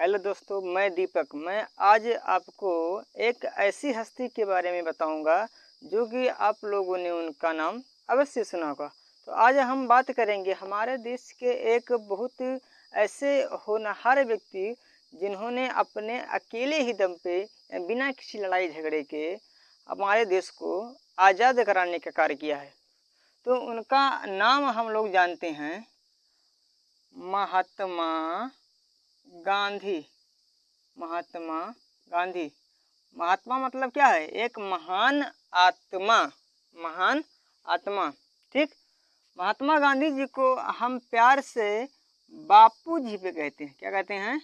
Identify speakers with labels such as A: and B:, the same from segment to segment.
A: Hello दोस्तों, मैं दीपक। मैं आज आपको एक ऐसी हस्ती के बारे में बताऊंगा जो कि आप लोगों ने उनका नाम अवश्य सुना होगा। तो आज हम बात करेंगे हमारे देश के एक बहुत ऐसे होनहार व्यक्ति जिन्होंने अपने अकेले ही दम पे बिना किसी लड़ाई झगड़े के हमारे देश को आज़ाद कराने का कार्य किया है। तो उनका नाम हम लोग जानते हैं, महात्मा गांधी। महात्मा गांधी। महात्मा मतलब क्या है? एक महान आत्मा। महान आत्मा, ठीक। महात्मा गांधी जी को हम प्यार से बापू जी भी कहते हैं। क्या कहते हैं?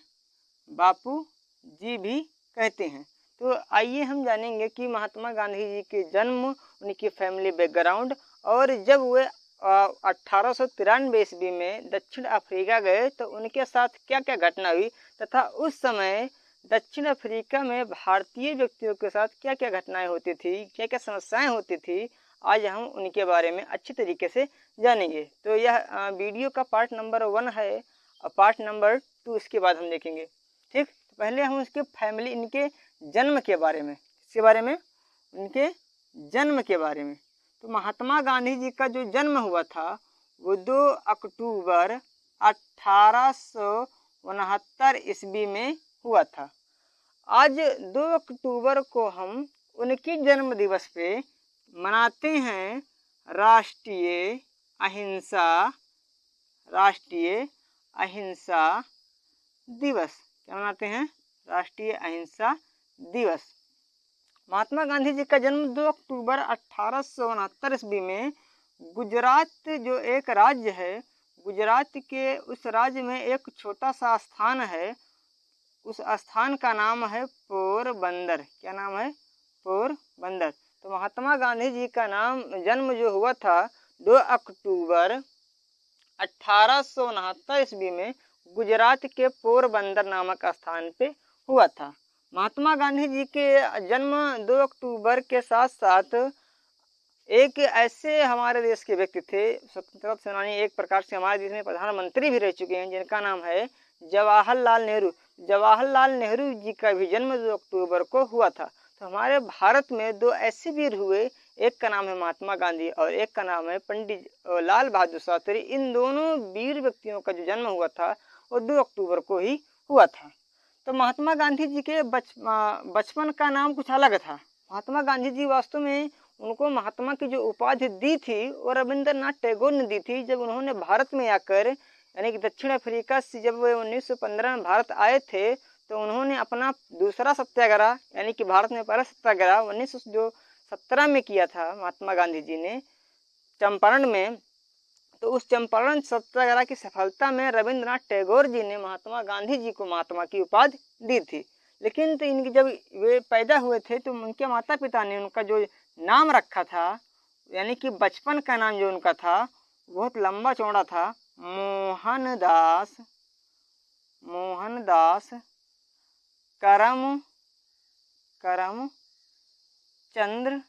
A: बापू जी भी कहते हैं। तो आइए हम जानेंगे कि महात्मा गांधी जी के जन्म, उनकी फैमिली बैकग्राउंड, और जब वे 1893 ईस्वी में दक्षिण अफ्रीका गए तो उनके साथ क्या क्या घटना हुई, तथा उस समय दक्षिण अफ्रीका में भारतीय व्यक्तियों के साथ क्या क्या घटनाएं होती थी, क्या क्या समस्याएं होती थी, आज हम उनके बारे में अच्छी तरीके से जानेंगे। तो यह वीडियो का पार्ट नंबर 1 है और पार्ट नंबर 2 इसके बाद हम देखेंगे, ठीक। तो पहले हम उसके फैमिली, इनके जन्म के बारे में, इसके बारे में, उनके जन्म के बारे में। तो महात्मा गांधी जी का जो जन्म हुआ था वो 2 अक्टूबर 1869 ईस्वी में हुआ था। आज 2 अक्टूबर को हम उनके जन्म दिवस पे मनाते हैं राष्ट्रीय अहिंसा दिवस। क्या मनाते हैं? राष्ट्रीय अहिंसा दिवस। महात्मा गांधी जी का जन्म 2 अक्टूबर 1869 ईस्वी में गुजरात जो एक राज्य है, गुजरात के उस राज्य में एक छोटा सा स्थान है, उस स्थान का नाम है पोरबंदर। क्या नाम है? पोरबंदर। तो महात्मा गांधी जी का जन्म जो हुआ था 2 अक्टूबर 1869 ईस्वी में गुजरात के पोरबंदर नामक स्थान पे हुआ था। महात्मा गांधी जी के जन्म 2 अक्टूबर के साथ साथ एक ऐसे हमारे देश के व्यक्ति थे, स्वतंत्रता सेनानी, एक प्रकार से हमारे देश में प्रधानमंत्री भी रह चुके हैं, जिनका नाम है जवाहरलाल नेहरू। जवाहरलाल नेहरू जी का भी जन्म 2 अक्टूबर को हुआ था। तो हमारे भारत में 2 ऐसे वीर हुए, एक का नाम है महात्मा गांधी और एक का नाम है पंडित लाल बहादुर शास्त्री। इन दोनों वीर व्यक्तियों का जो जन्म हुआ था वो 2 अक्टूबर को ही हुआ था। तो महात्मा गांधी जी के बचपन का नाम कुछ अलग था। महात्मा गांधी जी वास्तव में, उनको महात्मा की जो उपाधि दी थी वो रविंद्रनाथ टैगोर ने दी थी। जब उन्होंने भारत में आकर, यानी कि दक्षिण अफ्रीका से जब वे 1915 में भारत आए थे, तो उन्होंने अपना दूसरा सत्याग्रह, यानी कि भारत में पहला सत्याग्रह 1917 में किया था महात्मा गांधी जी ने, चंपारण में। तो उस चंपारण सत्याग्रह की सफलता में रविंद्रनाथ टैगोर जी ने महात्मा गांधी जी को महात्मा की उपाधि दी थी। लेकिन तो इनकी जब वे पैदा हुए थे तो उनके माता पिता ने उनका जो नाम रखा था, यानी कि बचपन का नाम जो उनका था बहुत लंबा चौड़ा था, मोहनदास करमचंद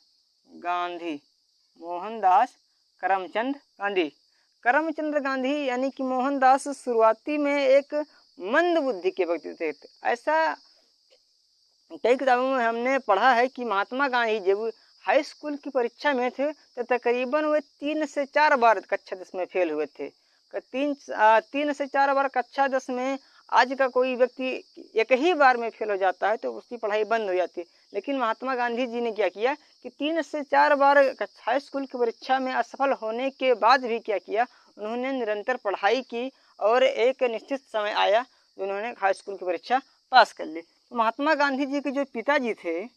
A: गांधी। मोहनदास करमचंद गांधी। करमचंद गांधी यानी कि मोहनदास शुरुआती में एक मंद बुद्धि के व्यक्ति थे। ऐसा कई किताबों में हमने पढ़ा है कि महात्मा गांधी जब हाई स्कूल की परीक्षा में थे तो तकरीबन वे 3 से 4 बार कक्षा 10 में फेल हुए थे। 3 से 4 बार कक्षा 10 में आज का कोई व्यक्ति एक ही बार में फेल हो जाता है तो उसकी पढ़ाई बंद हो जाती है। लेकिन महात्मा गांधी जी ने क्या किया कि 3 से 4 बार हाई स्कूल की परीक्षा में असफल होने के बाद भी क्या किया, उन्होंने निरंतर पढ़ाई की और एक निश्चित समय आया जो उन्होंने हाई स्कूल की परीक्षा पास कर ली। तो महात्मा गांधी जी के जो पिताजी थे,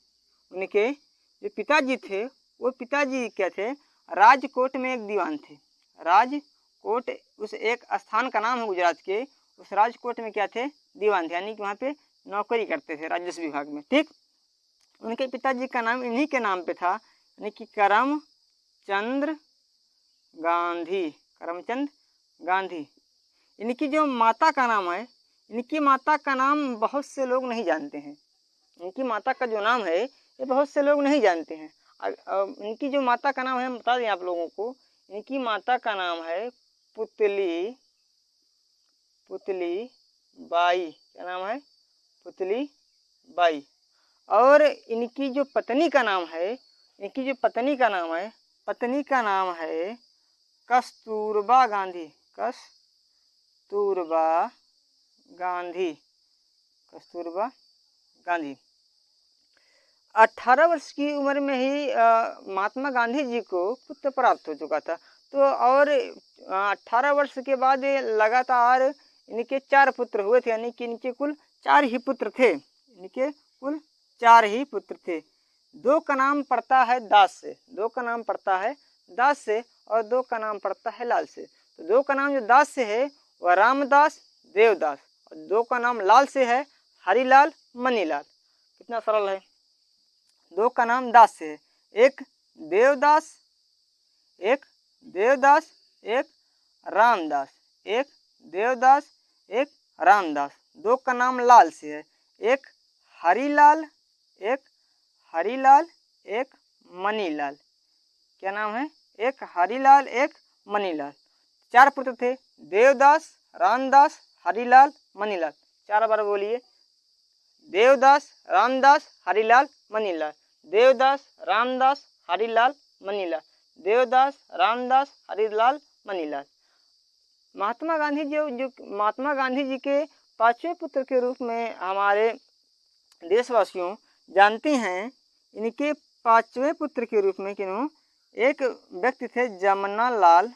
A: उनके जो पिताजी थे वो पिताजी क्या थे, राजकोट में एक दीवान थे। राजकोट उस एक स्थान का नाम है गुजरात के, उस राजकोट में क्या थे, दीवान थे, यानी कि वहाँ पे नौकरी करते थे राजस्व विभाग में, ठीक। उनके पिताजी का नाम इन्हीं के नाम पे था, यानी कि करमचंद गांधी। इनकी जो माता का नाम है, इनकी माता का नाम बहुत से लोग नहीं जानते हैं। इनकी माता का जो नाम है ये बहुत से लोग नहीं जानते हैं। इनकी जो माता का नाम है हम बता दें आप लोगों को। इनकी माता का नाम है पुतली बाई। क्या नाम है? पुतली बाई। और इनकी जो पत्नी का नाम है, पत्नी का नाम है कस्तूरबा गांधी। कस्तूरबा गांधी। 18 वर्ष की उम्र में ही महात्मा गांधी जी को पुत्र प्राप्त हो चुका था। तो और 18 वर्ष के बाद लगातार इनके 4 पुत्र हुए थे, यानी कि इनके कुल 4 ही पुत्र थे। 2 का नाम पड़ता है दास से, और 2 का नाम पड़ता है लाल से। तो 2 का नाम जो दास से है वह रामदास देवदास, और 2 का नाम लाल से है हरिलाल मनीलाल। कितना सरल है। 2 का नाम दास से है, एक देवदास, एक रामदास, 2 का नाम लाल से है, एक हरिलाल, एक मनीलाल। क्या नाम है? एक हरिलाल, एक मनीलाल। 4 पुत्र थे, देवदास, रामदास, हरिलाल, मनीलाल। 4 बार बोलिए, देवदास, रामदास, हरिलाल, मनीलाल। देवदास, रामदास, हरिलाल, मनीलाल। देवदास, रामदास, हरिलाल, मनीलाल। महात्मा गांधी जी के 5वें पुत्र के रूप में हमारे देशवासियों जानते हैं। इनके 5वें पुत्र के रूप में किन्हों, एक व्यक्ति थे जमनालाल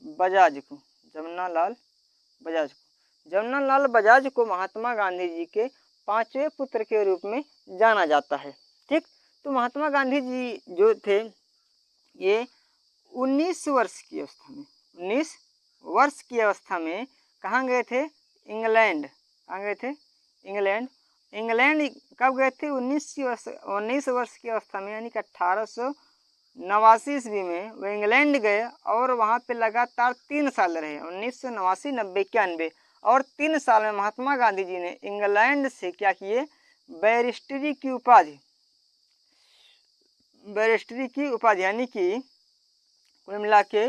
A: बजाज को। जमनालाल बजाज को महात्मा गांधी जी के 5वें पुत्र के रूप में जाना जाता है। ठीक। तो महात्मा गांधी जी जो थे ये 19 वर्ष की अवस्था में कहाँ गए थे? इंग्लैंड। कहाँ गए थे? इंग्लैंड कब गए थे? 19 वर्ष की अवस्था में, यानी कि 1889 ईस्वी में वो इंग्लैंड गए और वहाँ पे लगातार 3 साल रहे, 1989, 90, 91, और 3 साल में महात्मा गांधी जी ने इंग्लैंड से क्या किए? बैरिस्टरी की उपाधि यानी कि कुल मिला के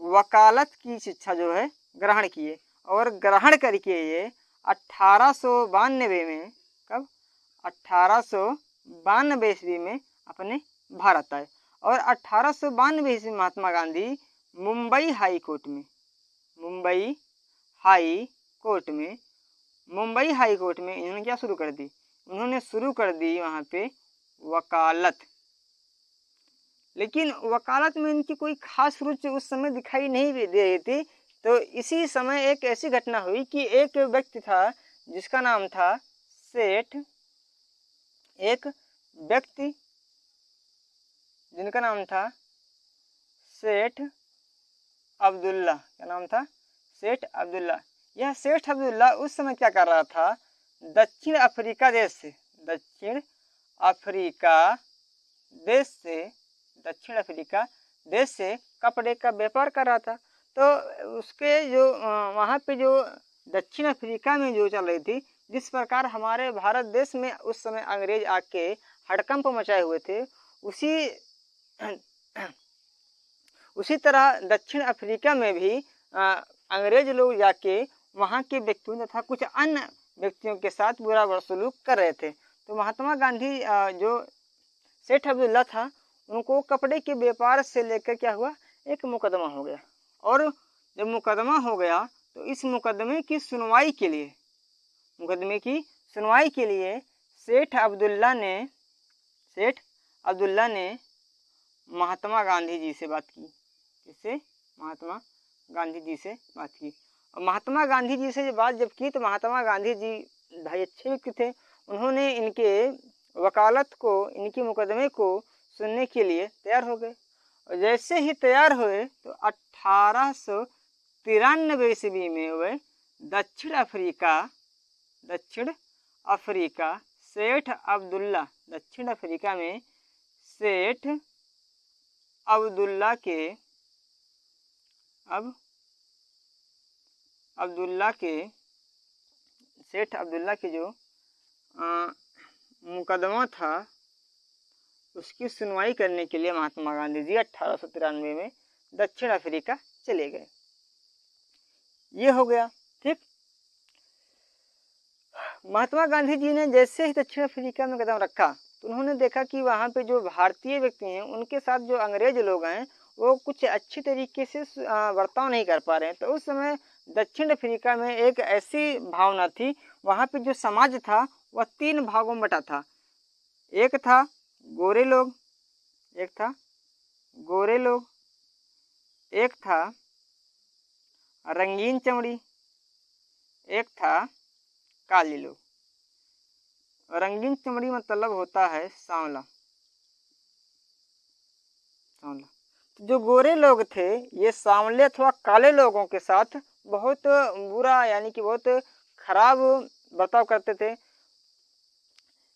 A: वकालत की शिक्षा जो है ग्रहण किए, और ग्रहण करके ये 1892 में, कब? 1892 ईस्वी में अपने भारत आए, और 1892 ईस्वी में महात्मा गांधी मुंबई हाई कोर्ट में इन्होंने क्या शुरू कर दी? उन्होंने शुरू कर दी वहाँ पे वकालत। लेकिन वकालत में इनकी कोई खास रुचि उस समय दिखाई नहीं दे रही थी। तो इसी समय एक ऐसी घटना हुई कि एक व्यक्ति था जिसका नाम था सेठ, एक व्यक्ति जिनका नाम था सेठ अब्दुल्ला। क्या नाम था? सेठ अब्दुल्ला। यह सेठ अब्दुल्ला उस समय क्या कर रहा था? दक्षिण अफ्रीका देश से कपड़े का व्यापार कर रहा था। तो उसके जो वहाँ पे जो दक्षिण अफ्रीका में जो चल रही थी, जिस प्रकार हमारे भारत देश में उस समय अंग्रेज आके हड़कंप मचाए हुए थे, उसी तरह दक्षिण अफ्रीका में भी अंग्रेज लोग जाके वहाँ के व्यक्तियों तथा कुछ अन्य व्यक्तियों के साथ बुरा सलूक कर रहे थे। तो महात्मा गांधी जो सेठ अब्दुल्ला था, उनको कपड़े के व्यापार से लेकर क्या हुआ? एक मुकदमा हो गया, और जब मुकदमा हो गया तो इस मुकदमे की सुनवाई के लिए सेठ अब्दुल्ला ने महात्मा गांधी जी से बात की। इससे महात्मा गांधी जी से बात की, और महात्मा गांधी जी से बात जब की तो महात्मा गांधी जी भाई अच्छे व्यक्ति थे। उन्होंने इनके वकालत को, इनके मुकदमे को सुनने के लिए तैयार हो गए, और जैसे ही तैयार हुए तो 1893 ईस्वी में वे दक्षिण अफ्रीका सेठ अब्दुल्ला, दक्षिण अफ्रीका में सेठ अब्दुल्ला के जो मुकदमा था उसकी सुनवाई करने के लिए महात्मा गांधी जी 1893 में दक्षिण अफ्रीका चले गए। ये हो गया। ठीक। महात्मा गांधी जी ने जैसे ही दक्षिण अफ्रीका में कदम रखा तो उन्होंने देखा कि वहाँ पे जो भारतीय व्यक्ति हैं उनके साथ जो अंग्रेज लोग हैं वो कुछ अच्छी तरीके से बर्ताव नहीं कर पा रहे हैं। तो उस समय दक्षिण अफ्रीका में एक ऐसी भावना थी, वहाँ पे जो समाज था वह 3 भागों में बटा था। एक था गोरे लोग, एक था गोरे लोग, एक था रंगीन चमड़ी, एक था काले लोग। रंगीन चमड़ी मतलब होता है सांवला। तो जो गोरे लोग थे ये सांवले अथवा काले लोगों के साथ बहुत बुरा यानी कि बहुत खराब बर्ताव करते थे।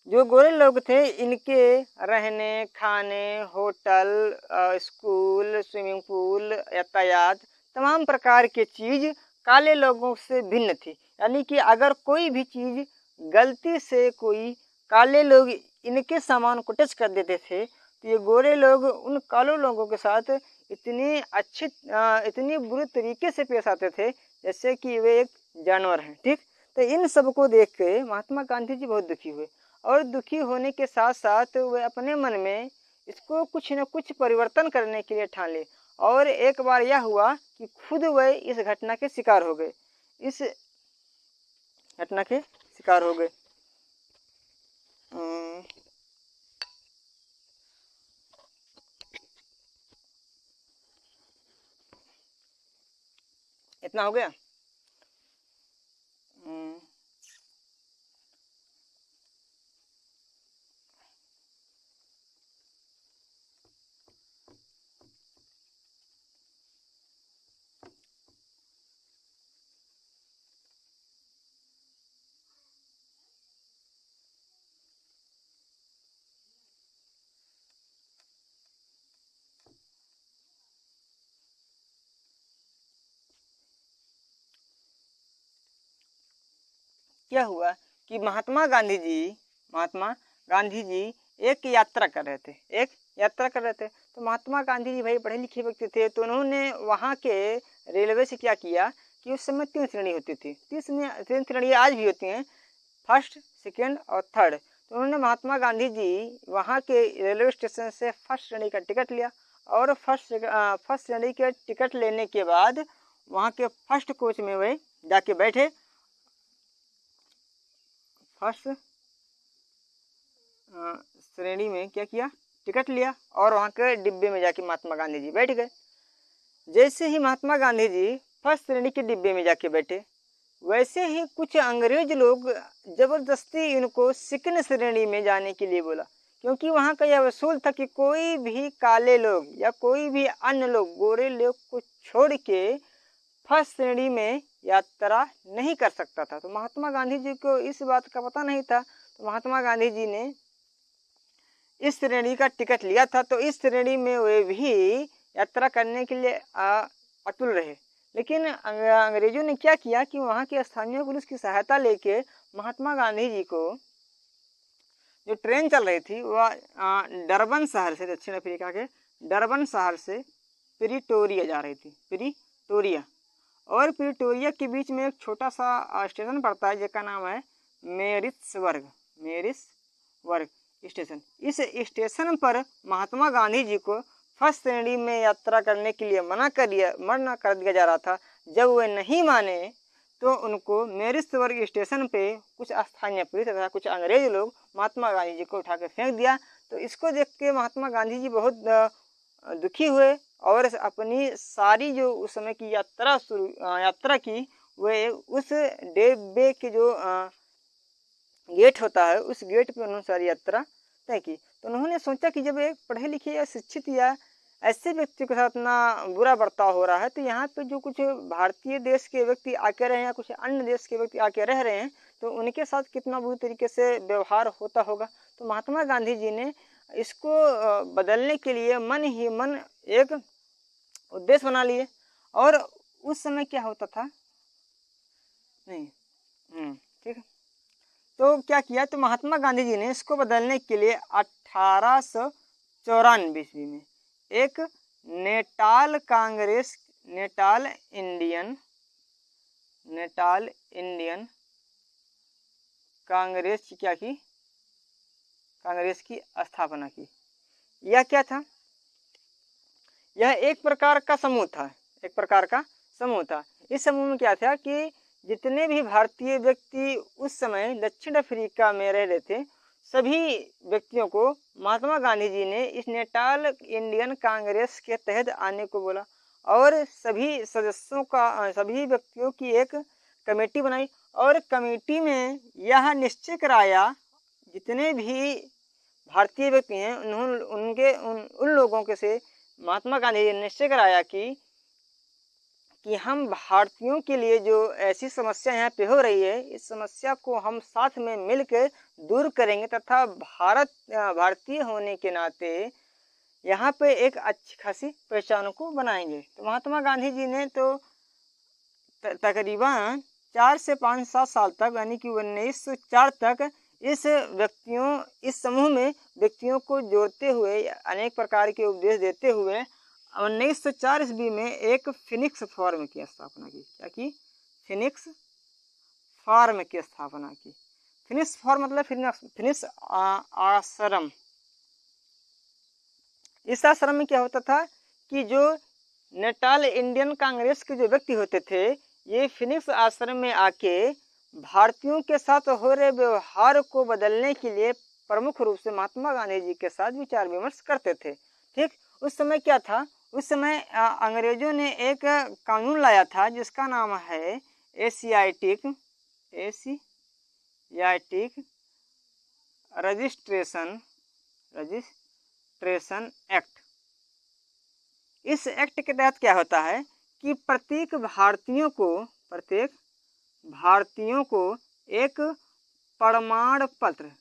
A: जो गोरे लोग थे इनके रहने खाने, होटल, स्कूल, स्विमिंग पूल, यातायात, तमाम प्रकार की चीज़ काले लोगों से भिन्न थी। यानी कि अगर कोई भी चीज़ गलती से कोई काले लोग इनके सामान को टच कर देते थे तो ये गोरे लोग उन काले लोगों के साथ इतनी बुरी तरीके से पेश आते थे जैसे कि वे एक जानवर हैं। ठीक। तो इन सब को देख के महात्मा गांधी जी बहुत दुखी हुए और दुखी होने के साथ साथ वे अपने मन में इसको कुछ न कुछ परिवर्तन करने के लिए ठान ले। और एक बार यह हुआ कि खुद वे इस घटना के शिकार हो गए। इस घटना के शिकार हो गए। इतना हो गया। क्या हुआ कि महात्मा गांधी जी एक यात्रा कर रहे थे। तो महात्मा गांधी जी भाई पढ़े लिखे व्यक्ति थे, तो उन्होंने वहाँ के रेलवे से क्या किया कि उस समय 3 श्रेणी होती थी। 3 श्रेणी आज भी होती हैं, फर्स्ट, सेकेंड और थर्ड। तो उन्होंने महात्मा गांधी जी वहाँ के रेलवे स्टेशन से फर्स्ट श्रेणी का टिकट लिया और फर्स्ट श्रेणी के टिकट लेने के बाद वहाँ के फर्स्ट कोच में वे जाके बैठे। फर्स्ट श्रेणी में क्या किया, टिकट लिया और वहाँ के डिब्बे में जाके महात्मा गांधी जी बैठ गए। जैसे ही महात्मा गांधी जी फर्स्ट श्रेणी के डिब्बे में जाके बैठे वैसे ही कुछ अंग्रेज लोग जबरदस्ती इनको सेकंड श्रेणी में जाने के लिए बोला, क्योंकि वहाँ का यह वसूल था कि कोई भी काले लोग या कोई भी अन्य लोग गोरे लोग को छोड़ के फर्स्ट श्रेणी में यात्रा नहीं कर सकता था। तो महात्मा गांधी जी को इस बात का पता नहीं था। तो महात्मा गांधी जी ने इस श्रेणी का टिकट लिया था, तो इस श्रेणी में वे भी यात्रा करने के लिए अटुल रहे। लेकिन अंग्रेजों ने क्या किया कि वहाँ की स्थानीय पुलिस की सहायता लेके महात्मा गांधी जी को जो ट्रेन चल रही थी वह डरबन शहर से, दक्षिण अफ्रीका के डरबन शहर से प्रिटोरिया जा रही थी। प्रिटोरिया और प्रिटोरिया के बीच में एक छोटा सा स्टेशन पड़ता है जिसका नाम है मेरिट्सबर्ग स्टेशन। इस स्टेशन पर महात्मा गांधी जी को फर्स्ट श्रेणी में यात्रा करने के लिए मना कर दिया जा रहा था। जब वे नहीं माने तो उनको मेरिट्सबर्ग स्टेशन पे कुछ स्थानीय पुलिस तथा कुछ अंग्रेज लोग महात्मा गांधी जी को उठा के फेंक दिया। तो इसको देख के महात्मा गांधी जी बहुत दुखी हुए और अपनी सारी जो उस समय की यात्रा की वे उस डिब्बे के जो गेट होता है उस गेट पे उन्होंने सारी यात्रा तय की। तो उन्होंने सोचा कि जब एक पढ़े लिखे या शिक्षित या ऐसे व्यक्ति के साथ ना बुरा बर्ताव हो रहा है तो यहाँ पे जो कुछ भारतीय देश के व्यक्ति आके रहे हैं या कुछ अन्य देश के व्यक्ति आके रह रहे हैं तो उनके साथ कितना बुरी तरीके से व्यवहार होता होगा। तो महात्मा गांधी जी ने इसको बदलने के लिए मन ही मन एक उद्देश्य बना लिए। और उस समय क्या होता था नहीं ठीक है, तो क्या किया, तो महात्मा गांधी जी ने इसको बदलने के लिए 1894 ईस्वी में एक Natal Congress, Natal Indian Congress की क्या की, कांग्रेस की स्थापना की। यह क्या था, यह एक प्रकार का समूह था, एक प्रकार का समूह था। इस समूह में क्या था कि जितने भी भारतीय व्यक्ति उस समय दक्षिण अफ्रीका में रह रहे थे, सभी व्यक्तियों को महात्मा गांधी जी ने इस नेटाल इंडियन कांग्रेस के तहत आने को बोला और सभी सदस्यों का, सभी व्यक्तियों की एक कमेटी बनाई और कमेटी में यह निश्चय कराया, जितने भी भारतीय व्यक्ति हैं उन्होंने उनके उन लोगों के से महात्मा गांधी जी ने निश्चय कराया कि हम भारतीयों के लिए जो ऐसी समस्या यहाँ पे हो रही है, इस समस्या को हम साथ में मिलकर दूर करेंगे तथा भारतीय होने के नाते यहाँ पे एक अच्छी खासी पहचान को बनाएंगे। तो महात्मा गांधी जी ने तो तकरीबन 4 से 5-7 साल तक, यानी कि 1904 तक इस समूह में व्यक्तियों को जोड़ते हुए अनेक प्रकार के उपदेश देते हुए 1904 ईस्वी में एक फिनिक्स फॉर्म की स्थापना की। क्या की, फिनिक्स फॉर्म की स्थापना की। फिनिक्स फॉर्म मतलब फिनिक्स आश्रम। इस आश्रम में क्या होता था कि जो नेटाल इंडियन कांग्रेस के जो व्यक्ति होते थे, ये फिनिक्स आश्रम में आके भारतीयों के साथ हो रहे व्यवहार को बदलने के लिए प्रमुख रूप से महात्मा गांधी जी के साथ विचार विमर्श करते थे। ठीक, उस समय क्या था, उस समय अंग्रेजों ने एक कानून लाया था जिसका नाम है एशियाटिक रजिस्ट्रेशन एक्ट। इस एक्ट के तहत क्या होता है कि प्रत्येक भारतीयों को एक प्रमाण पत्र,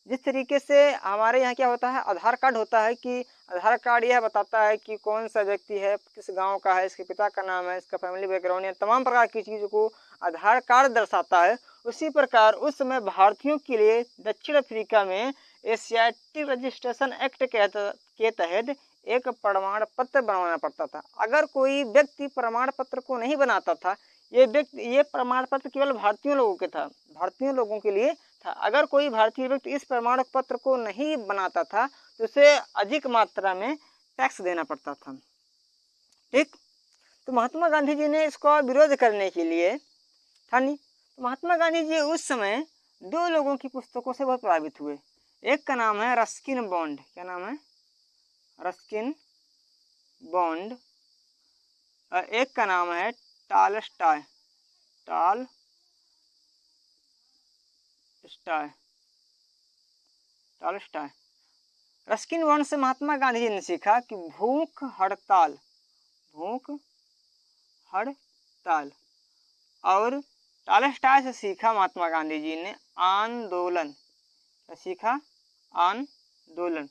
A: जिस तरीके से हमारे यहाँ क्या होता है, आधार कार्ड होता है कि आधार कार्ड यह बताता है कि कौन सा व्यक्ति है, किस गांव का है, इसके पिता का नाम है, इसका फैमिली बैकग्राउंड है, तमाम प्रकार की चीज़ों को आधार कार्ड दर्शाता है। उसी प्रकार उस समय भारतीयों के लिए दक्षिण अफ्रीका में एशियाटिक रजिस्ट्रेशन एक्ट के तहत एक प्रमाण पत्र बनवाना पड़ता था। अगर कोई व्यक्ति प्रमाण पत्र को नहीं बनाता था, ये प्रमाण पत्र केवल भारतीयों लोगों के लिए था। अगर कोई भारतीय व्यक्ति इस प्रमाण पत्र को नहीं बनाता था तो उसे अधिक मात्रा में टैक्स देना पड़ता था। ठीक, तो महात्मा गांधी जी ने इसका विरोध करने के लिए तो महात्मा गांधी जी उस समय 2 लोगों की पुस्तकों से बहुत प्रभावित हुए। एक का नाम है रस्किन बॉन्ड। क्या नाम है? Ruskin bond. एक का नाम है टॉलस्टॉय। रस्किन बॉन्ड से महात्मा गांधी जी ने सीखा कि भूख हड़ताल और टॉलस्टॉय से सीखा महात्मा गांधी जी ने आंदोलन। क्या सीखा? आंदोलन।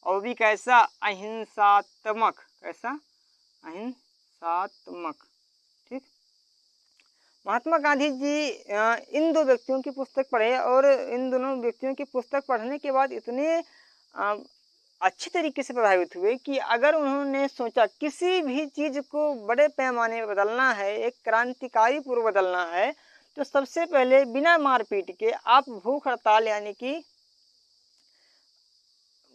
A: और भी कैसा? अहिंसात्मक। कैसा? अहिंसात्मक। ठीक, महात्मा गांधी जी इन 2 व्यक्तियों की पुस्तक पढ़े और इन दोनों व्यक्तियों की पुस्तक पढ़ने के बाद इतने अच्छी तरीके से प्रभावित हुए कि अगर उन्होंने सोचा किसी भी चीज़ को बड़े पैमाने पर बदलना है, एक क्रांतिकारी पूर्व बदलना है, तो सबसे पहले बिना मारपीट के आप भूख हड़ताल यानी कि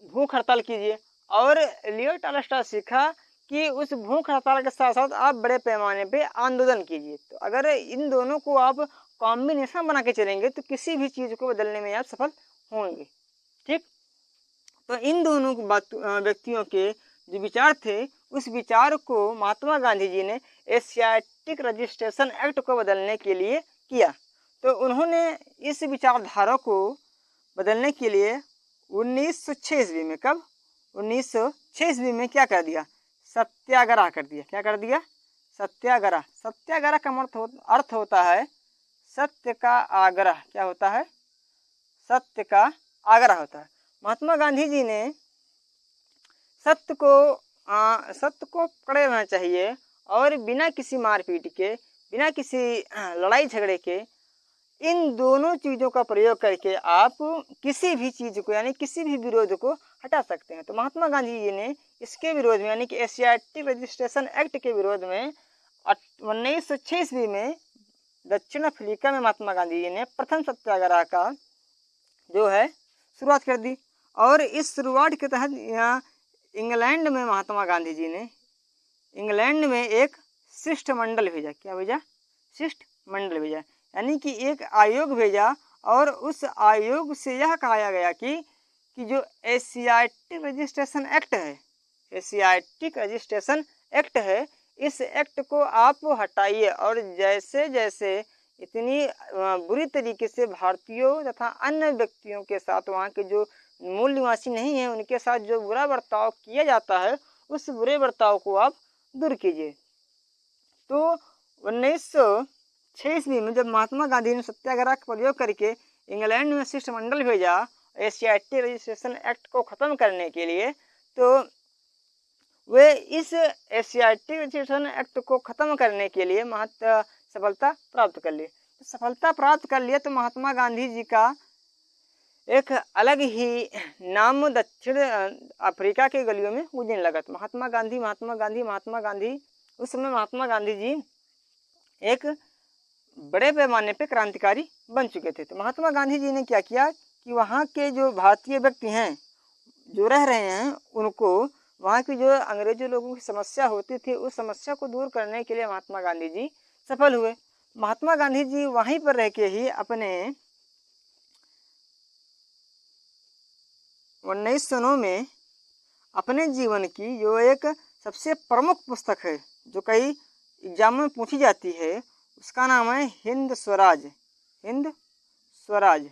A: भूख हड़ताल कीजिए। और लियो टॉलस्टॉय सीखा कि उस भूख हड़ताल के साथ साथ आप बड़े पैमाने पे आंदोलन कीजिए। तो अगर इन दोनों को आप कॉम्बिनेशन बना के चलेंगे तो किसी भी चीज़ को बदलने में आप सफल होंगे। ठीक, तो इन दोनों व्यक्तियों के जो विचार थे, उस विचार को महात्मा गांधी जी ने एशियाटिक रजिस्ट्रेशन एक्ट को बदलने के लिए किया। तो उन्होंने इस विचारधारा को बदलने के लिए 1906 ईस्वी में, कब? 1906 ईस्वी में क्या कर दिया? सत्याग्रह कर दिया। क्या कर दिया? सत्याग्रह। सत्याग्रह का अर्थ होता है सत्य का आग्रह। क्या होता है? सत्य का आग्रह होता है। महात्मा गांधी जी ने सत्य को पकड़े रहना चाहिए और बिना किसी मारपीट के, बिना किसी लड़ाई झगड़े के, इन दोनों चीज़ों का प्रयोग करके आप किसी भी चीज़ को यानी किसी भी विरोध को हटा सकते हैं। तो महात्मा गांधी जी ने इसके विरोध में यानी कि एशियाटिक रजिस्ट्रेशन एक्ट के विरोध में 1906 ईस्वी में दक्षिण अफ्रीका में महात्मा गांधी जी ने प्रथम सत्याग्रह का जो है शुरुआत कर दी। और इस शुरुआत के तहत यहाँ इंग्लैंड में महात्मा गांधी जी ने इंग्लैंड में एक शिष्टमंडल भेजा। क्या भेजा? शिष्टमंडल भेजा, यानी कि एक आयोग भेजा। और उस आयोग से यह कहा गया कि जो एशियाटिक रजिस्ट्रेशन एक्ट है, एशियाटिक रजिस्ट्रेशन एक्ट है, इस एक्ट को आप हटाइए। और जैसे जैसे इतनी बुरी तरीके से भारतीयों तथा अन्य व्यक्तियों के साथ, वहाँ के जो मूल निवासी नहीं हैं उनके साथ जो बुरा बर्ताव किया जाता है, उस बुरे बर्ताव को आप दूर कीजिए। तो 1906 ईस्वी में जब महात्मा गांधी ने सत्याग्रह का प्रयोग करके इंग्लैंड में शिष्टमंडल भेजा एशियाटिक रजिस्ट्रेशन एक्ट को ख़त्म करने के लिए, तो वे इस एशियाटिक रजिस्ट्रेशन एक्ट को ख़त्म करने के लिए सफलता प्राप्त कर ली। सफलता प्राप्त कर लिया तो महात्मा गांधी जी का एक अलग ही नाम दक्षिण अफ्रीका के गलियों में गूंजने लगा। महात्मा गांधी, महात्मा गांधी, महात्मा गांधी। उस समय महात्मा गांधी जी एक बड़े पैमाने पे क्रांतिकारी बन चुके थे। तो महात्मा गांधी जी ने क्या किया कि वहाँ के जो भारतीय व्यक्ति हैं जो रह रहे हैं, उनको वहाँ की जो अंग्रेजों लोगों की समस्या होती थी, उस समस्या को दूर करने के लिए महात्मा गांधी जी सफल हुए। महात्मा गांधी जी वहीं पर रह के ही अपने 1909 में अपने जीवन की जो एक सबसे प्रमुख पुस्तक है, जो कई एग्जाम में पूछी जाती है, उसका नाम है हिंद स्वराज। हिंद स्वराज।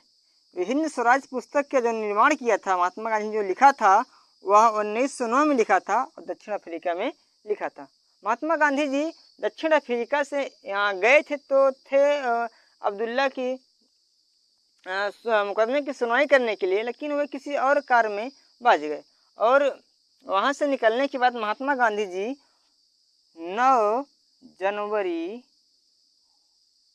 A: हिंद स्वराज पुस्तक का जो निर्माण किया था महात्मा गांधी, जो लिखा था वह 1909 में लिखा था और दक्षिण अफ्रीका में लिखा था। महात्मा गांधी जी दक्षिण अफ्रीका से यहाँ गए थे तो थे अब्दुल्ला की मुकदमे की सुनवाई करने के लिए, लेकिन वे किसी और कार में बच गए। और वहाँ से निकलने के बाद महात्मा गांधी जी 9 जनवरी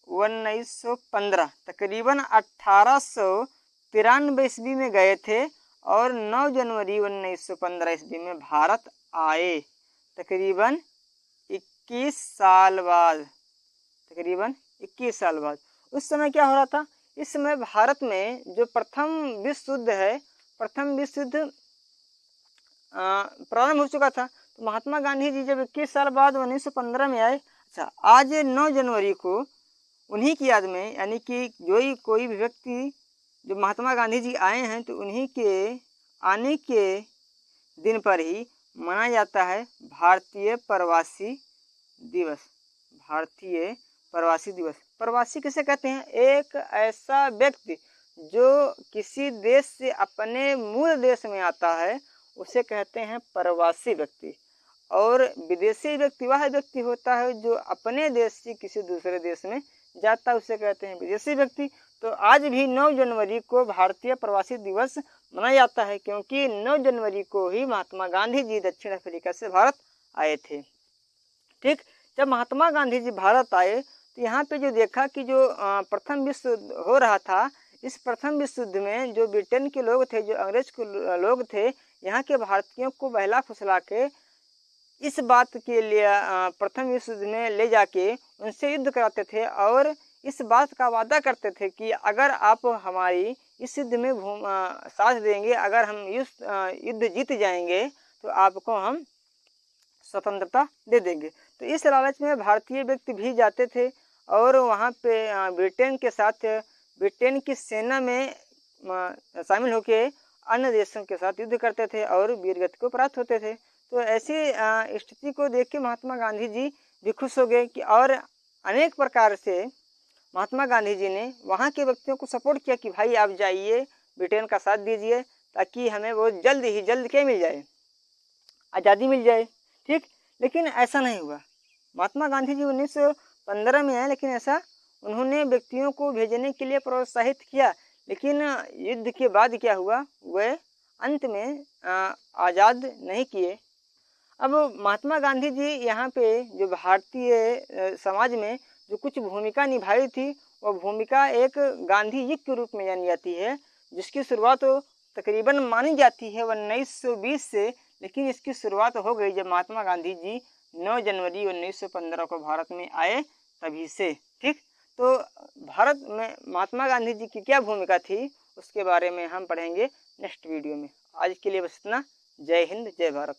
A: 1915 तकरीबन 1893 ईस्वी में गए थे और 9 जनवरी 1915 ईस्वी में भारत आए। तकरीबन 21 साल बाद, तकरीबन 21 साल बाद। उस समय क्या हो रहा था? इस समय भारत में जो प्रथम विश्व युद्ध है, प्रथम विश्व युद्ध प्रारंभ हो चुका था। तो महात्मा गांधी जी जब 21 साल बाद 1915 में आए, अच्छा आज 9 जनवरी को उन्हीं की याद में, यानी कि कोई भी व्यक्ति जो महात्मा गांधी जी आए हैं तो उन्हीं के आने के दिन पर ही मनाया जाता है भारतीय प्रवासी दिवस। भारतीय प्रवासी दिवस। प्रवासी किसे कहते हैं? एक ऐसा व्यक्ति जो किसी देश से अपने मूल देश में आता है उसे कहते हैं प्रवासी व्यक्ति। और विदेशी व्यक्ति वह व्यक्ति होता है जो अपने देश से किसी दूसरे देश में जाता है, उसे कहते हैं विदेशी व्यक्ति। तो आज भी 9 जनवरी को भारतीय प्रवासी दिवस मनाया जाता है, क्योंकि 9 जनवरी को ही महात्मा गांधी जी दक्षिण अफ्रीका से भारत आए थे। ठीक, जब महात्मा गांधी जी भारत आए तो यहाँ पे जो देखा कि जो प्रथम विश्व युद्ध हो रहा था, इस प्रथम विश्व युद्ध में जो ब्रिटेन के लोग थे, जो अंग्रेज के लोग थे, यहाँ के भारतीयों को बहला फुसला के इस बात के लिए प्रथम विश्व युद्ध में ले जाके उनसे युद्ध कराते थे और इस बात का वादा करते थे कि अगर आप हमारी इस युद्ध में साथ देंगे, अगर हम युद्ध जीत जाएंगे तो आपको हम स्वतंत्रता दे देंगे। तो इस लालच में भारतीय व्यक्ति भी जाते थे और वहाँ पे ब्रिटेन के साथ, ब्रिटेन की सेना में शामिल होकर अन्य देशों के साथ युद्ध करते थे और वीरगति को प्राप्त होते थे। तो ऐसी स्थिति को देख के महात्मा गांधी जी भी खुश हो गए कि और अनेक प्रकार से महात्मा गांधी जी ने वहाँ के व्यक्तियों को सपोर्ट किया कि भाई आप जाइए, ब्रिटेन का साथ दीजिए, ताकि हमें बहुत जल्द क्या मिल जाए, आज़ादी मिल जाए। ठीक, लेकिन ऐसा नहीं हुआ। महात्मा गांधी जी 1915 में आए, लेकिन ऐसा उन्होंने व्यक्तियों को भेजने के लिए प्रोत्साहित किया, लेकिन युद्ध के बाद क्या हुआ, वह अंत में आज़ाद नहीं किए। अब महात्मा गांधी जी यहाँ पे जो भारतीय समाज में जो कुछ भूमिका निभाई थी, वह भूमिका एक गांधी युग के रूप में जानी जाती है, जिसकी शुरुआत तकरीबन मानी जाती है 1920 से लेकिन इसकी शुरुआत हो गई जब महात्मा गांधी जी 9 जनवरी 1915 को भारत में आए, तभी से। ठीक, तो भारत में महात्मा गांधी जी की क्या भूमिका थी उसके बारे में हम पढ़ेंगे नेक्स्ट वीडियो में। आज के लिए बस इतना। जय हिंद, जय भारत।